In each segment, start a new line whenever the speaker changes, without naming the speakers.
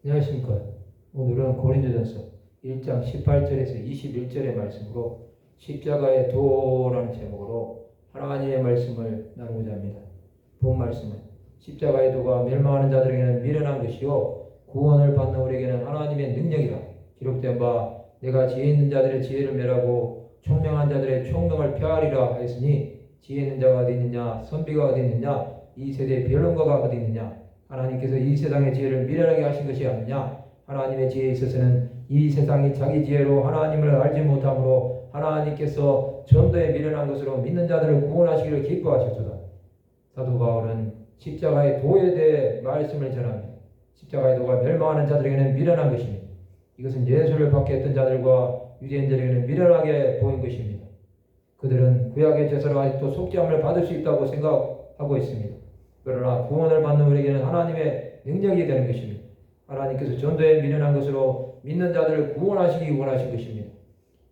안녕하십니까. 오늘은 고린도전서 1장 18절에서 21절의 말씀으로 십자가의 도라는 제목으로 하나님의 말씀을 나누고자 합니다. 본 말씀은 십자가의 도가 멸망하는 자들에게는 미련한 것이요 구원을 받는 우리에게는 하나님의 능력이라 기록된 바 내가 지혜 있는 자들의 지혜를 멸하고 총명한 자들의 총명을 폐하리라 하였으니 지혜 있는 자가 어디 있느냐 선비가 어디 있느냐 이 세대의 변론가가 어디 있느냐 하나님께서 이 세상의 지혜를 미련하게 하신 것이 아니냐. 하나님의 지혜에 있어서는 이 세상이 자기 지혜로 하나님을 알지 못함으로 하나님께서 전도에 미련한 것으로 믿는 자들을 구원하시기를 기뻐하셨도다. 사도 바울은 십자가의 도에 대해 말씀을 전합니다. 십자가의 도가 멸망하는 자들에게는 미련한 것입니다. 이것은 예수를 받게 했던 자들과 유대인들에게는 미련하게 보인 것입니다. 그들은 구약의 제사로 아직도 속죄함을 받을 수 있다고 생각하고 있습니다. 그러나 구원을 받는 우리에게는 하나님의 능력이 되는 것입니다. 하나님께서 전도에 미련한 것으로 믿는 자들을 구원하시기 원하신 것입니다.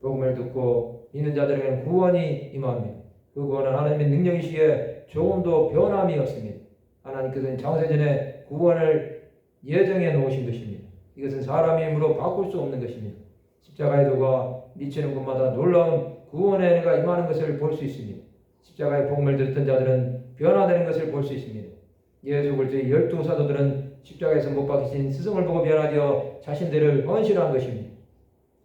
복음을 듣고 믿는 자들에게는 구원이 임합니다. 그 구원은 하나님의 능력이시기에 조금도 변함이 없습니다. 하나님께서는 창세전에 구원을 예정해 놓으신 것입니다. 이것은 사람의 힘으로 바꿀 수 없는 것입니다. 십자가의 도가 미치는 곳마다 놀라운 구원의 은혜가 임하는 것을 볼 수 있습니다. 십자가의 복음을 들었던 자들은 변화되는 것을 볼 수 있습니다. 예수 그리스도의 12사도들은 십자가에서 못 박히신 스승을 보고 변화되어 자신들을 헌신한 것입니다.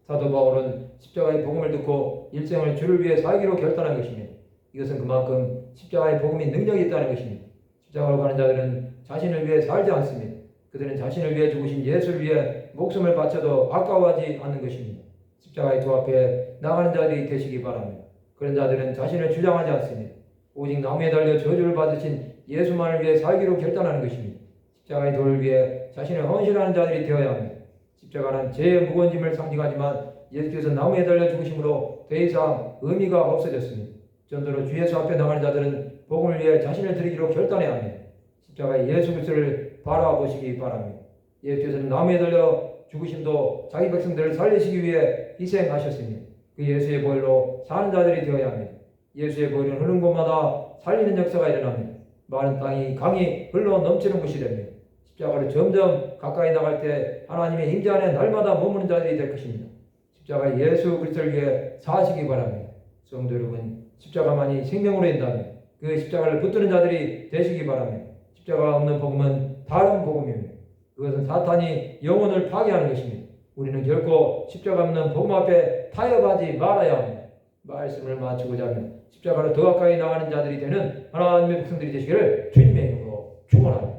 사도 바울은 십자가의 복음을 듣고 일생을 주를 위해 살기로 결단한 것입니다. 이것은 그만큼 십자가의 복음이 능력이 있다는 것입니다. 십자가로 가는 자들은 자신을 위해 살지 않습니다. 그들은 자신을 위해 죽으신 예수를 위해 목숨을 바쳐도 아까워하지 않는 것입니다. 십자가의 도 앞에 나가는 자들이 되시기 바랍니다. 그런 자들은 자신을 주장하지 않습니다. 오직 나무에 달려 저주를 받으신 예수만을 위해 살기로 결단하는 것입니다. 십자가의 도를 위해 자신을 헌신하는 자들이 되어야 합니다. 십자가는 죄의 무거운 짐을 상징하지만 예수께서 나무에 달려 죽으심으로 더 이상 의미가 없어졌습니다. 전도로 주 예수 앞에 나가는 자들은 복음을 위해 자신을 드리기로 결단해야 합니다. 십자가의 예수 그리스도를 바라보시기 바랍니다. 예수께서는 나무에 달려 죽으심도 자기 백성들을 살리시기 위해 희생하셨습니다. 그 예수의 보혈로 사는 자들이 되어야 합니다. 예수의 보혈은 흐른 곳마다 살리는 역사가 일어납니다. 많은 땅이 강이 흘러 넘치는 곳이 됩니다. 십자가를 점점 가까이 나갈 때 하나님의 임재 안에 날마다 머무는 자들이 될 것입니다. 십자가 예수 그리스도를 위해 사시기 바랍니다. 성도 여러분, 십자가만이 생명으로 인도합니다. 그 십자가를 붙드는 자들이 되시기 바랍니다. 십자가가 없는 복음은 다른 복음입니다. 그것은 사탄이 영혼을 파괴하는 것입니다. 우리는 결코 십자가 없는 복음 앞에 타협하지 말아야 합니다. 말씀을 마치고자 합니다. 십자가로 더 가까이 나가는 자들이 되는 하나님의 백성들이 되시기를 주님의 이름으로 축원합니다.